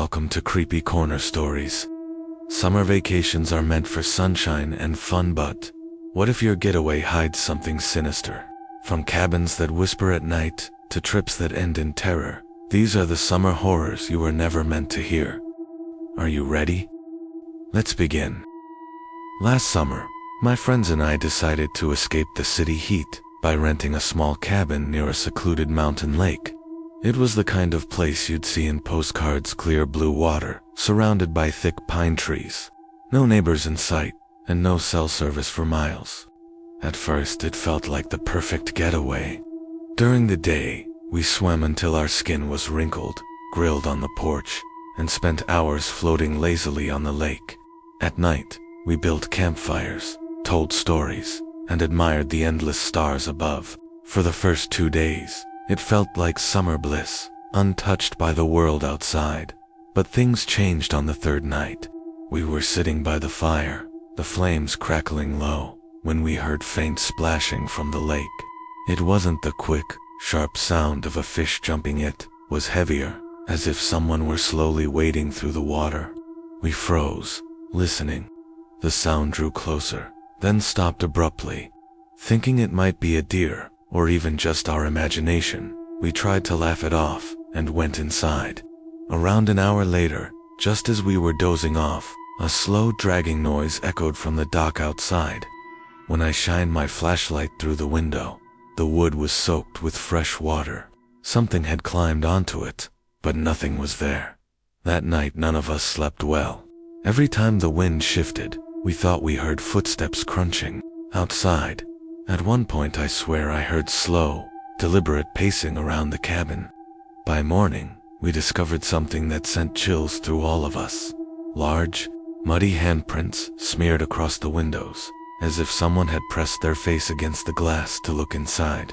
welcome to Creepy Corner Stories. Summer vacations are meant for sunshine and fun, but what if your getaway hides something sinister? From cabins that whisper at night to trips that end in terror, these are the summer horrors you were never meant to hear. Are you ready? Let's begin. Last summer, my friends and I decided to escape the city heat by renting a small cabin near a secluded mountain lake. It was the kind of place you'd see in postcards, clear blue water, surrounded by thick pine trees. No neighbors in sight, and no cell service for miles. At first, it felt like the perfect getaway. During the day, we swam until our skin was wrinkled, grilled on the porch, and spent hours floating lazily on the lake. At night, we built campfires, told stories, and admired the endless stars above. For the first 2 days, it felt like summer bliss, untouched by the world outside. But things changed on the third night. We were sitting by the fire, the flames crackling low, when we heard faint splashing from the lake. It wasn't the quick, sharp sound of a fish jumping. It was heavier, as if someone were slowly wading through the water. We froze, listening. The sound drew closer, then stopped abruptly. Thinking it might be a deer, or even just our imagination, we tried to laugh it off and went inside. Around an hour later, just as we were dozing off, a slow dragging noise echoed from the dock outside. When I shined my flashlight through the window, the wood was soaked with fresh water. Something had climbed onto it, but nothing was there. That night none of us slept well. Every time the wind shifted, we thought we heard footsteps crunching outside. At one point I swear I heard slow, deliberate pacing around the cabin. By morning, we discovered something that sent chills through all of us. Large, muddy handprints smeared across the windows, as if someone had pressed their face against the glass to look inside.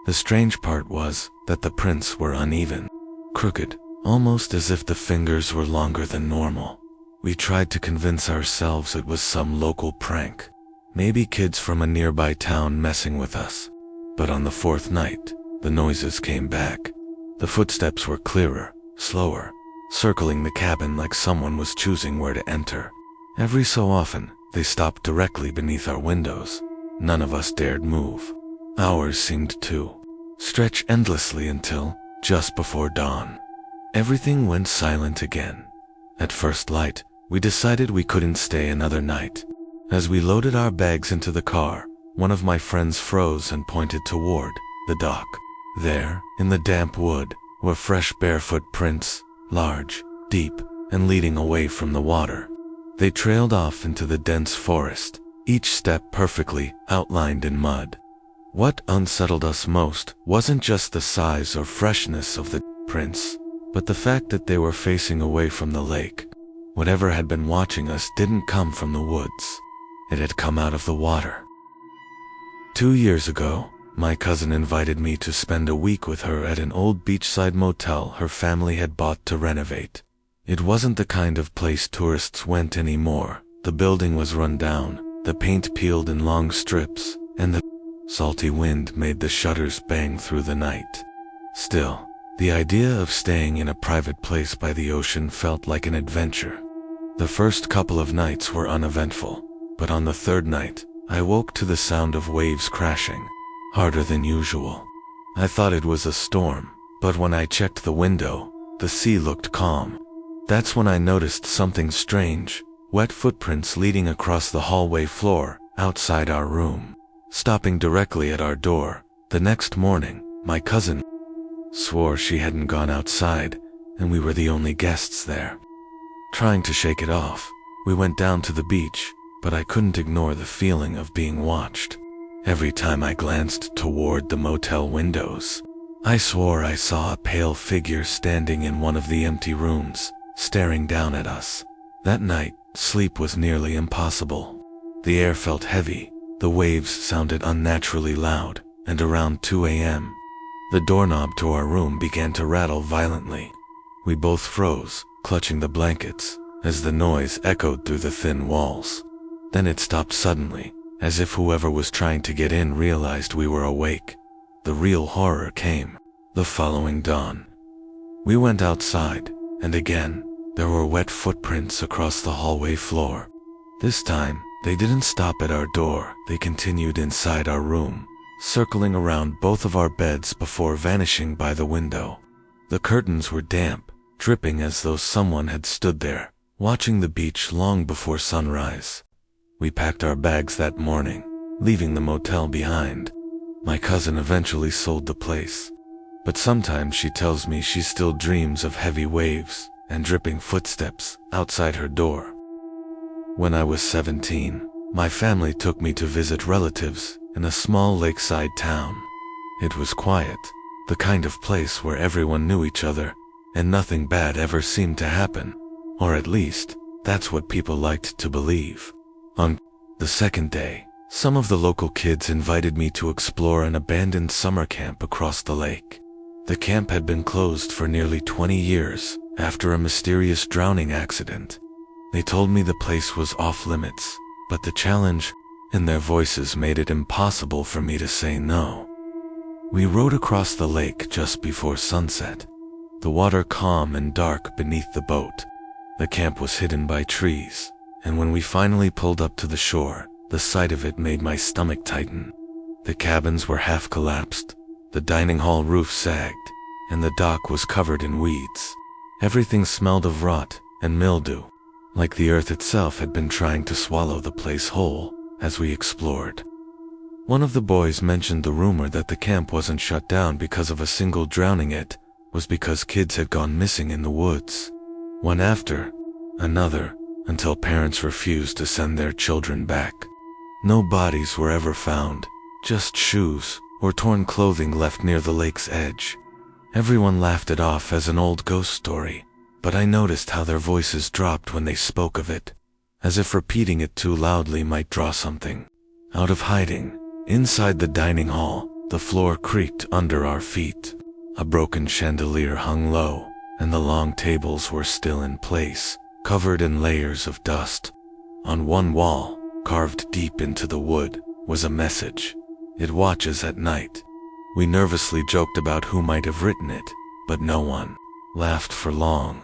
The strange part was that the prints were uneven, crooked, almost as if the fingers were longer than normal. We tried to convince ourselves it was some local prank. Maybe kids from a nearby town messing with us. But on the fourth night, the noises came back. The footsteps were clearer, slower, circling the cabin like someone was choosing where to enter. Every so often, they stopped directly beneath our windows. None of us dared move. Hours seemed to stretch endlessly until, just before dawn, everything went silent again. At first light, we decided we couldn't stay another night. As we loaded our bags into the car, one of my friends froze and pointed toward the dock. There, in the damp wood, were fresh barefoot prints, large, deep, and leading away from the water. They trailed off into the dense forest, each step perfectly outlined in mud. What unsettled us most wasn't just the size or freshness of the prints, but the fact that they were facing away from the lake. Whatever had been watching us didn't come from the woods. It had come out of the water. 2 years ago, my cousin invited me to spend a week with her at an old beachside motel her family had bought to renovate. It wasn't the kind of place tourists went anymore. The building was run down, the paint peeled in long strips, and the salty wind made the shutters bang through the night. Still, the idea of staying in a private place by the ocean felt like an adventure. The first couple of nights were uneventful. But on the third night, I woke to the sound of waves crashing, harder than usual. I thought it was a storm, but when I checked the window, the sea looked calm. That's when I noticed something strange, wet footprints leading across the hallway floor, outside our room, stopping directly at our door. The next morning, my cousin swore she hadn't gone outside, and we were the only guests there. Trying to shake it off, we went down to the beach, but I couldn't ignore the feeling of being watched. Every time I glanced toward the motel windows, I swore I saw a pale figure standing in one of the empty rooms, staring down at us. That night, sleep was nearly impossible. The air felt heavy, the waves sounded unnaturally loud, and around 2 a.m., the doorknob to our room began to rattle violently. We both froze, clutching the blankets, as the noise echoed through the thin walls. Then it stopped suddenly, as if whoever was trying to get in realized we were awake. The real horror came the following dawn. We went outside, and again, There were wet footprints across the hallway floor. This time, they didn't stop at our door. They continued inside our room, circling around both of our beds before vanishing by the window. The curtains were damp, dripping as though someone had stood there, watching the beach long before sunrise. We packed our bags that morning, leaving the motel behind. My cousin eventually sold the place, but sometimes she tells me she still dreams of heavy waves and dripping footsteps outside her door. When I was 17, my family took me to visit relatives in a small lakeside town. It was quiet, the kind of place where everyone knew each other and nothing bad ever seemed to happen, or at least, that's what people liked to believe. On the second day, some of the local kids invited me to explore an abandoned summer camp across the lake. The camp had been closed for nearly 20 years after a mysterious drowning accident. They told me the place was off limits, but the challenge in their voices made it impossible for me to say no. We rowed across the lake just before sunset, the water calm and dark beneath the boat. The camp was hidden by trees, and when we finally pulled up to the shore, the sight of it made my stomach tighten. The cabins were half collapsed, the dining hall roof sagged, and the dock was covered in weeds. Everything smelled of rot and mildew, like the earth itself had been trying to swallow the place whole as we explored. One of the boys mentioned the rumor that the camp wasn't shut down because of a single drowning. It was because kids had gone missing in the woods, one after another, until parents refused to send their children back. No bodies were ever found, just shoes or torn clothing left near the lake's edge. Everyone laughed it off as an old ghost story, but I noticed how their voices dropped when they spoke of it, as if repeating it too loudly might draw something out of hiding. Inside the dining hall, the floor creaked under our feet. A broken chandelier hung low, and the long tables were still in place, covered in layers of dust. On one wall, carved deep into the wood, was a message. "It watches at night." We nervously joked about who might have written it, but no one laughed for long.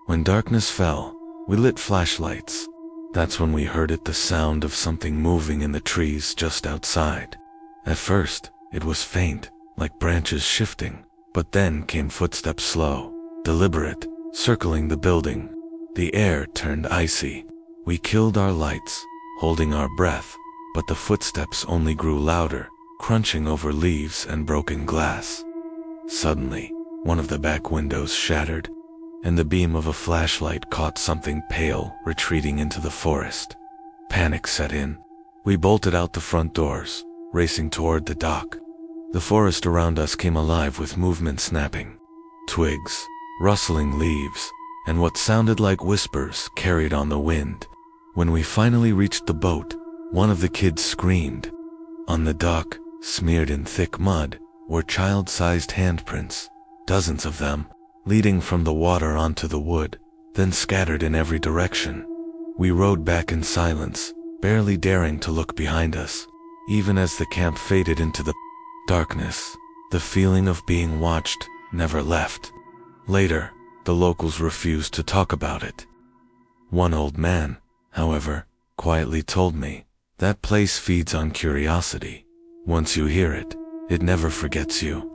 When darkness fell, we lit flashlights. That's when we heard it, the sound of something moving in the trees just outside. At first, it was faint, like branches shifting, but then came footsteps, slow, deliberate, circling the building. The air turned icy. We killed our lights, holding our breath, but the footsteps only grew louder, crunching over leaves and broken glass. Suddenly, one of the back windows shattered, and the beam of a flashlight caught something pale retreating into the forest. Panic set in. We bolted out the front doors, racing toward the dock. The forest around us came alive with movement, snapping twigs, rustling leaves, and what sounded like whispers carried on the wind. When we finally reached the boat, one of the kids screamed. On the dock, smeared in thick mud, were child-sized handprints, dozens of them, leading from the water onto the wood, then scattered in every direction. We rowed back in silence, barely daring to look behind us. Even as the camp faded into the darkness, the feeling of being watched never left. Later, the locals refused to talk about it. One old man, however, quietly told me, "That place feeds on curiosity. Once you hear it, it never forgets you."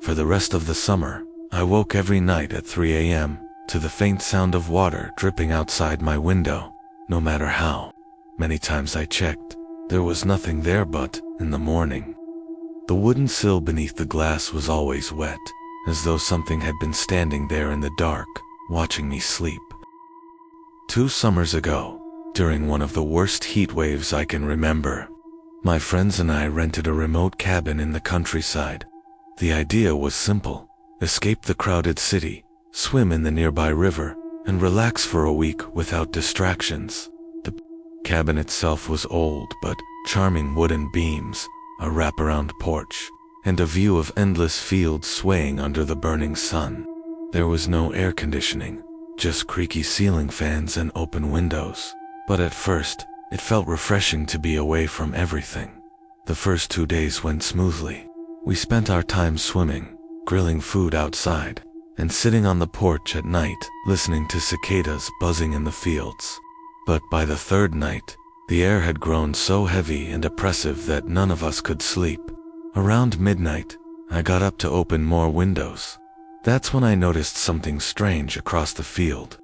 For the rest of the summer, I woke every night at 3 a.m. to the faint sound of water dripping outside my window. No matter how many times I checked, there was nothing there, but in the morning, the wooden sill beneath the glass was always wet, as though something had been standing there in the dark, watching me sleep. 2 summers ago, during one of the worst heat waves I can remember, my friends and I rented a remote cabin in the countryside. The idea was simple: escape the crowded city, swim in the nearby river, and relax for a week without distractions. The cabin itself was old but charming, wooden beams, a wraparound porch, and a view of endless fields swaying under the burning sun. There was no air conditioning, just creaky ceiling fans and open windows. But at first, it felt refreshing to be away from everything. The first 2 days went smoothly. We spent our time swimming, grilling food outside, and sitting on the porch at night, listening to cicadas buzzing in the fields. But by the third night, the air had grown so heavy and oppressive that none of us could sleep. Around midnight, I got up to open more windows. That's when I noticed something strange across the field.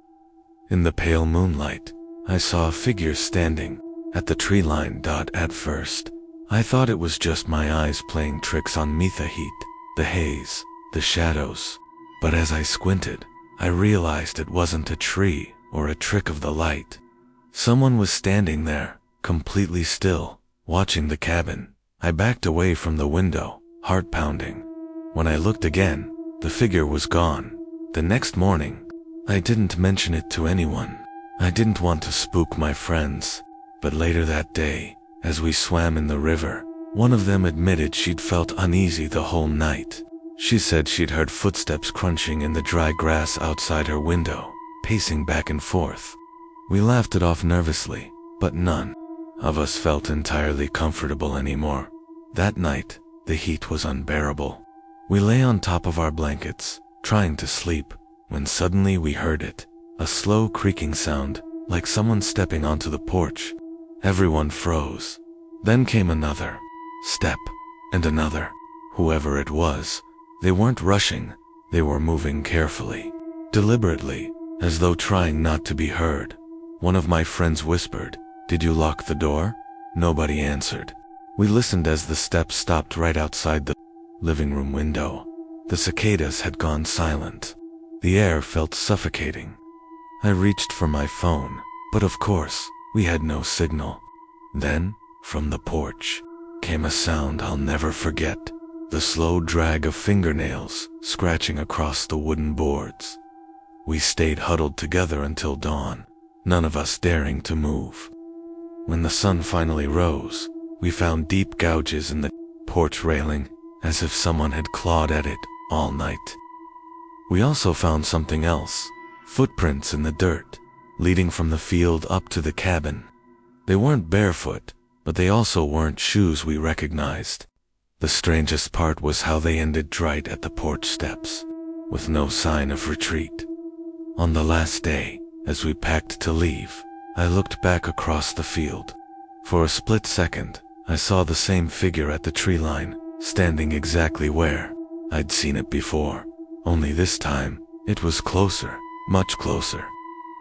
In the pale moonlight, I saw a figure standing at the tree line. At first, I thought it was just my eyes playing tricks on me, the heat, the haze, the shadows. But as I squinted, I realized it wasn't a tree or a trick of the light. Someone was standing there, completely still, watching the cabin. I backed away from the window, heart pounding. When I looked again, the figure was gone. The next morning, I didn't mention it to anyone. I didn't want to spook my friends. But later that day, as we swam in the river, one of them admitted she'd felt uneasy the whole night. She said she'd heard footsteps crunching in the dry grass outside her window, pacing back and forth. We laughed it off nervously, but none of us felt entirely comfortable anymore. That night, the heat was unbearable. We lay on top of our blankets, trying to sleep, when suddenly we heard it, a slow creaking sound, like someone stepping onto the porch. Everyone froze. Then came another step, and another. Whoever it was, they weren't rushing, they were moving carefully, deliberately, as though trying not to be heard. One of my friends whispered, "Did you lock the door?" Nobody answered. We listened as the steps stopped right outside the living room window. The cicadas had gone silent. The air felt suffocating. I reached for my phone, but of course, we had no signal. Then, from the porch, came a sound I'll never forget. The slow drag of fingernails scratching across the wooden boards. We stayed huddled together until dawn, none of us daring to move. When the sun finally rose, we found deep gouges in the porch railing, as if someone had clawed at it all night. We also found something else, footprints in the dirt, leading from the field up to the cabin. They weren't barefoot, but they also weren't shoes we recognized. The strangest part was how they ended right at the porch steps, with no sign of retreat. On the last day, as we packed to leave, I looked back across the field. For a split second, I saw the same figure at the tree line, standing exactly where I'd seen it before. Only this time, it was closer, much closer.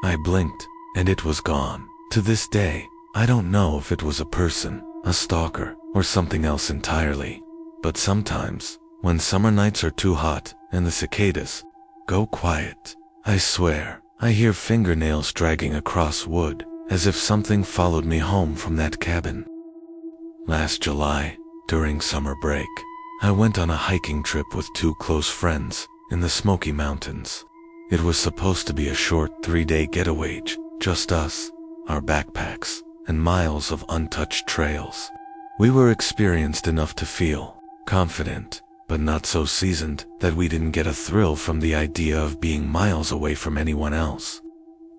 I blinked, and it was gone. To this day, I don't know if it was a person, a stalker, or something else entirely. But sometimes, when summer nights are too hot and the cicadas go quiet, I swear, I hear fingernails dragging across wood, as if something followed me home from that cabin. Last July, during summer break, I went on a hiking trip with two close friends in the Smoky Mountains. It was supposed to be a short 3-day getaway, just us, our backpacks, and miles of untouched trails. We were experienced enough to feel confident, but not so seasoned that we didn't get a thrill from the idea of being miles away from anyone else.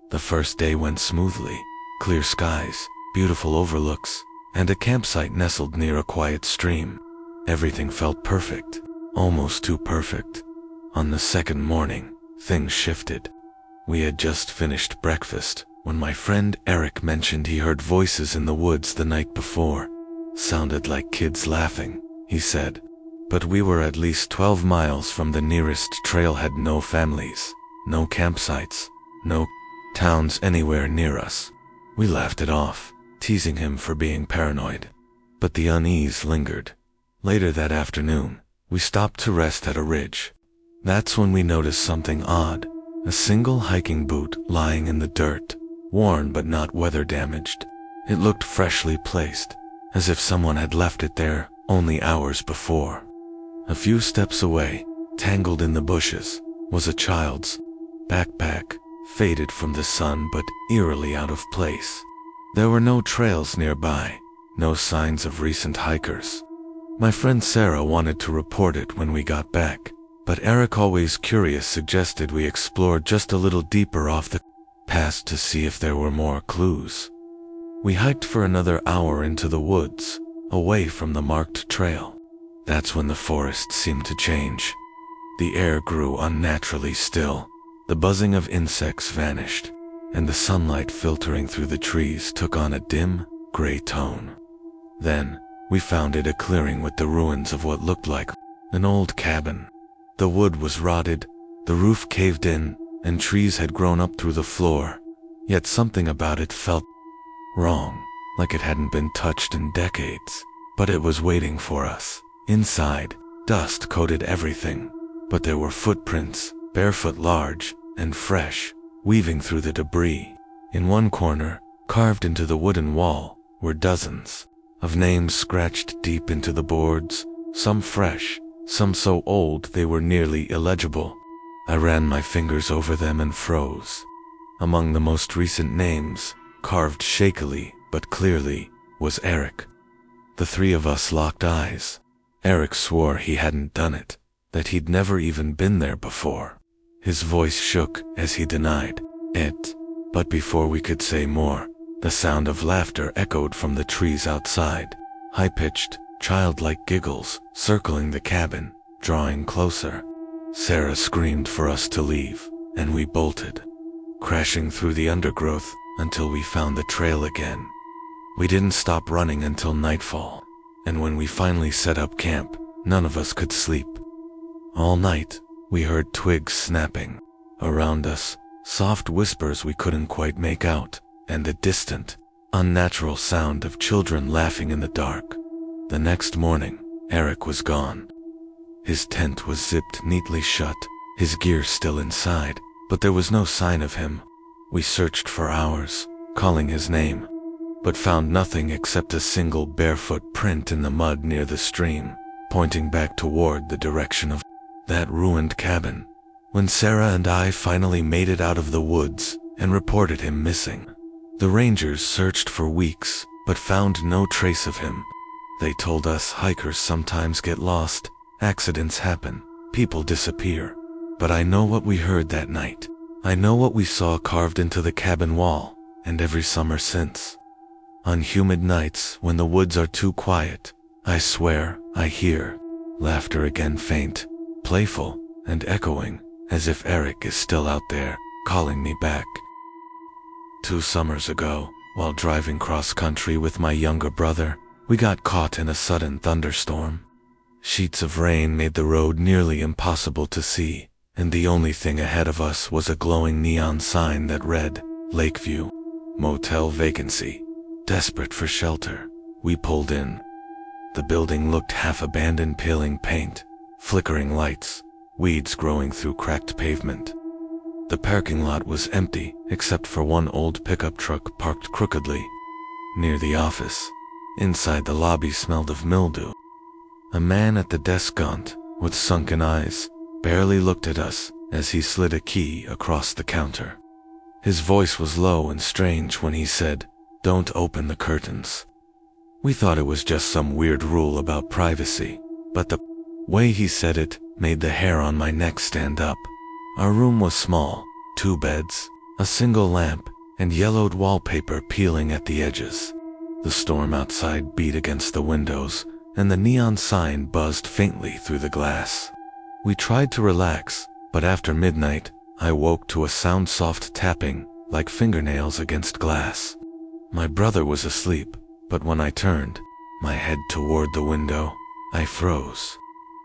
The first day went smoothly, clear skies, beautiful overlooks, and a campsite nestled near a quiet stream. Everything felt perfect, almost too perfect. On the second morning, things shifted. We had just finished breakfast when my friend Eric mentioned he heard voices in the woods the night before. Sounded like kids laughing, he said. But we were at least 12 miles from the nearest trailhead. No families, no campsites, no towns anywhere near us. We laughed it off, teasing him for being paranoid. But the unease lingered. Later that afternoon, we stopped to rest at a ridge. That's when we noticed something odd. A single hiking boot lying in the dirt, worn but not weather damaged. It looked freshly placed, as if someone had left it there only hours before. A few steps away, tangled in the bushes, was a child's backpack, faded from the sun but eerily out of place. There were no trails nearby, no signs of recent hikers. My friend Sarah wanted to report it when we got back, but Eric, always curious, suggested we explore just a little deeper off the path to see if there were more clues. We hiked for another hour into the woods, away from the marked trail. That's when the forest seemed to change. The air grew unnaturally still. The buzzing of insects vanished, and the sunlight filtering through the trees took on a dim, gray tone. Then, we found it a clearing with the ruins of what looked like an old cabin. The wood was rotted, the roof caved in, and trees had grown up through the floor. Yet something about it felt wrong, like it hadn't been touched in decades. But it was waiting for us. Inside, dust coated everything, but there were footprints, barefoot large and fresh, weaving through the debris. In one corner, carved into the wooden wall, were dozens of names scratched deep into the boards, some fresh, some so old they were nearly illegible. I ran my fingers over them and froze. Among the most recent names, carved shakily but clearly, was Eric. The three of us locked eyes. Eric swore he hadn't done it, that he'd never even been there before. His voice shook as he denied it, but before we could say more, the sound of laughter echoed from the trees outside, high-pitched, childlike giggles circling the cabin, drawing closer. Sarah screamed for us to leave, and we bolted, crashing through the undergrowth until we found the trail again. We didn't stop running until nightfall, and when we finally set up camp, none of us could sleep. All night, we heard twigs snapping. Around us, soft whispers we couldn't quite make out, and the distant, unnatural sound of children laughing in the dark. The next morning, Eric was gone. His tent was zipped neatly shut, his gear still inside, but there was no sign of him. We searched for hours, calling his name, but found nothing except a single barefoot print in the mud near the stream, pointing back toward the direction of that ruined cabin. When Sarah and I finally made it out of the woods and reported him missing, the rangers searched for weeks but found no trace of him. They told us hikers sometimes get lost, accidents happen, people disappear. But I know what we heard that night. I know what we saw carved into the cabin wall, and every summer since. On humid nights when the woods are too quiet, I swear I hear laughter again, faint, playful, and echoing, as if Eric is still out there, calling me back. 2 summers ago, while driving cross-country with my younger brother, we got caught in a sudden thunderstorm. Sheets of rain made the road nearly impossible to see, and the only thing ahead of us was a glowing neon sign that read, Lakeview, Motel Vacancy. Desperate for shelter, we pulled in. The building looked half-abandoned, peeling paint, flickering lights, weeds growing through cracked pavement. The parking lot was empty except for one old pickup truck parked crookedly near the office. Inside, the lobby smelled of mildew. A man at the desk, gaunt, with sunken eyes, barely looked at us as he slid a key across the counter. His voice was low and strange when he said, "Don't open the curtains." We thought it was just some weird rule about privacy, but the way he said it made the hair on my neck stand up. Our room was small, 2 beds, a single lamp, and yellowed wallpaper peeling at the edges. The storm outside beat against the windows, and the neon sign buzzed faintly through the glass. We tried to relax, but after midnight, I woke to a sound, soft tapping, like fingernails against glass. My brother was asleep, but when I turned my head toward the window, I froze.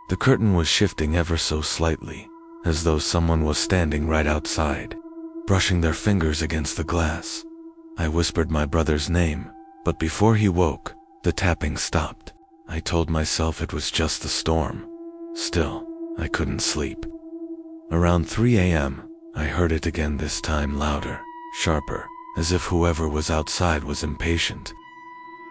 The curtain was shifting ever so slightly, as though someone was standing right outside, brushing their fingers against the glass. I whispered my brother's name, but before he woke, the tapping stopped. I told myself it was just the storm. Still, I couldn't sleep. Around 3 a.m., I heard it again, this time louder, sharper, as if whoever was outside was impatient.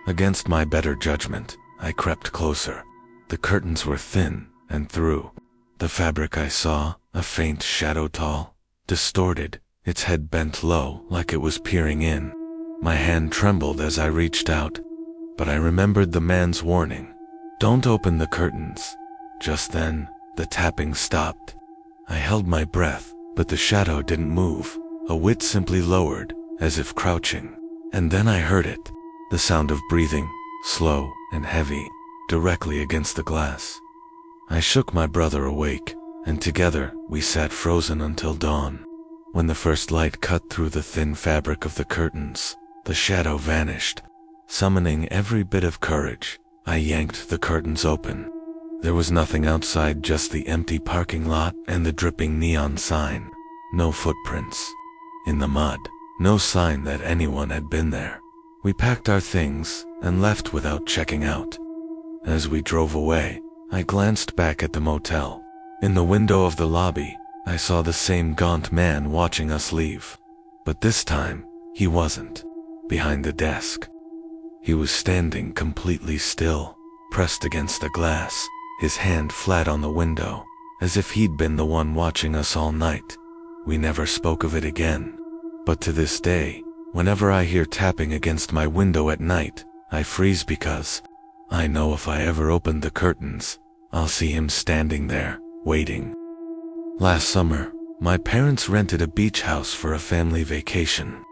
Against my better judgment, I crept closer. The curtains were thin, and through the fabric I saw a faint shadow, tall, distorted, its head bent low like it was peering in. My hand trembled as I reached out, but I remembered the man's warning. Don't open the curtains. Just then, the tapping stopped. I held my breath, but the shadow didn't move. A whit simply lowered, as if crouching. And then I heard it, the sound of breathing, slow and heavy, directly against the glass. I shook my brother awake, and together we sat frozen until dawn. When the first light cut through the thin fabric of the curtains, the shadow vanished. Summoning every bit of courage, I yanked the curtains open. There was nothing outside, just the empty parking lot and the dripping neon sign. No footprints in the mud, no sign that anyone had been there. We packed our things and left without checking out. As we drove away, I glanced back at the motel. In the window of the lobby, I saw the same gaunt man watching us leave. But this time, he wasn't behind the desk. He was standing completely still, pressed against the glass, his hand flat on the window, as if he'd been the one watching us all night. We never spoke of it again. But to this day, whenever I hear tapping against my window at night, I freeze because I know if I ever open the curtains, I'll see him standing there, waiting. Last summer, my parents rented a beach house for a family vacation.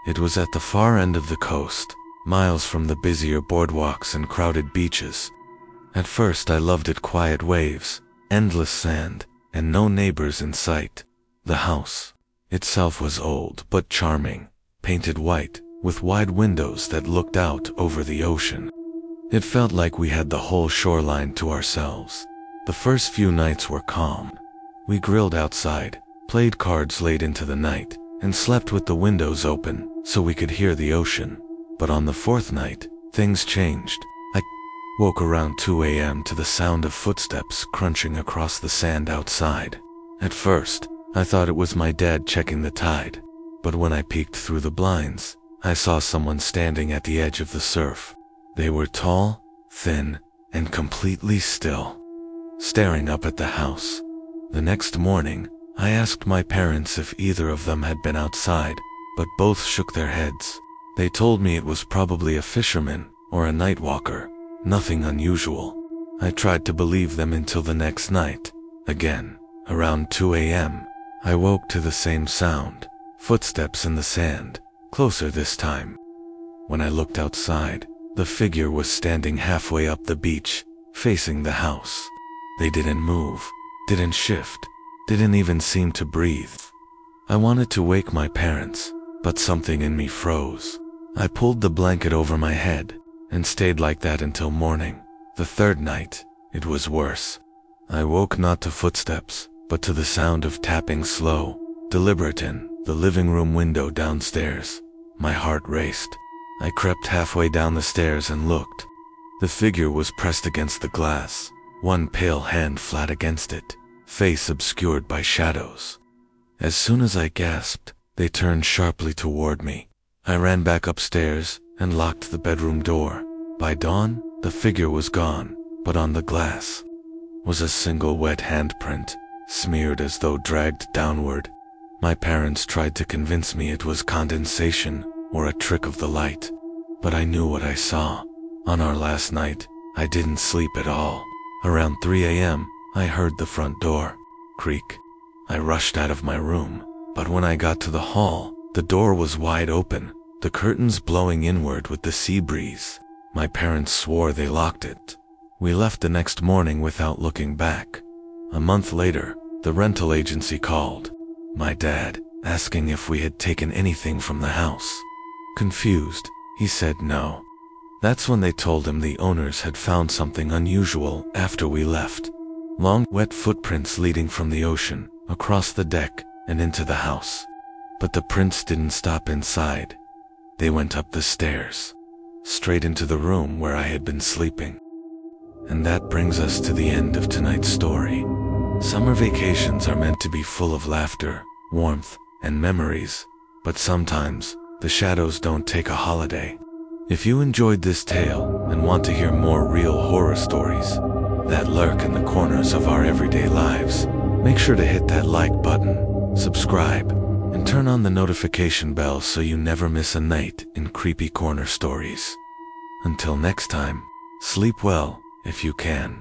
It was at the far end of the coast, miles from the busier boardwalks and crowded beaches. At first I loved it: quiet waves, endless sand, and no neighbors in sight. The house itself was old but charming, painted white, with wide windows that looked out over the ocean. It felt like we had the whole shoreline to ourselves. The first few nights were calm. We grilled outside, played cards late into the night, and slept with the windows open so we could hear the ocean. But on the fourth night, things changed. I woke around 2 a.m. to the sound of footsteps crunching across the sand outside. At first, I thought it was my dad checking the tide. But when I peeked through the blinds, I saw someone standing at the edge of the surf. They were tall, thin, and completely still, staring up at the house. The next morning, I asked my parents if either of them had been outside, but both shook their heads. They told me it was probably a fisherman or a night walker, nothing unusual. I tried to believe them until the next night. Again, around 2 a.m., I woke to the same sound, footsteps in the sand, closer this time. When I looked outside, the figure was standing halfway up the beach, facing the house. They didn't move, didn't shift, didn't even seem to breathe. I wanted to wake my parents, but something in me froze. I pulled the blanket over my head and stayed like that until morning. The third night, it was worse. I woke not to footsteps, but to the sound of tapping, slow, deliberate, in the living room window downstairs. My heart raced. I crept halfway down the stairs and looked. The figure was pressed against the glass, one pale hand flat against it, face obscured by shadows. As soon as I gasped, they turned sharply toward me. I ran back upstairs and locked the bedroom door. By dawn, the figure was gone, but on the glass was a single wet handprint, smeared as though dragged downward. My parents tried to convince me it was condensation or a trick of the light, but I knew what I saw. On our last night, I didn't sleep at all. Around 3 a.m., I heard the front door creak. I rushed out of my room, but when I got to the hall, the door was wide open, the curtains blowing inward with the sea breeze. My parents swore they locked it. We left the next morning without looking back. A month later, the rental agency called my dad, asking if we had taken anything from the house. Confused, he said no. That's when they told him the owners had found something unusual after we left. Long, wet footprints leading from the ocean, across the deck, and into the house. But the prints didn't stop inside. They went up the stairs, straight into the room where I had been sleeping. And that brings us to the end of tonight's story. Summer vacations are meant to be full of laughter, warmth, and memories, but sometimes, the shadows don't take a holiday. If you enjoyed this tale and want to hear more real horror stories that lurk in the corners of our everyday lives, make sure to hit that like button, subscribe, and turn on the notification bell so you never miss a night in creepy corner stories. Until next time, sleep well if you can.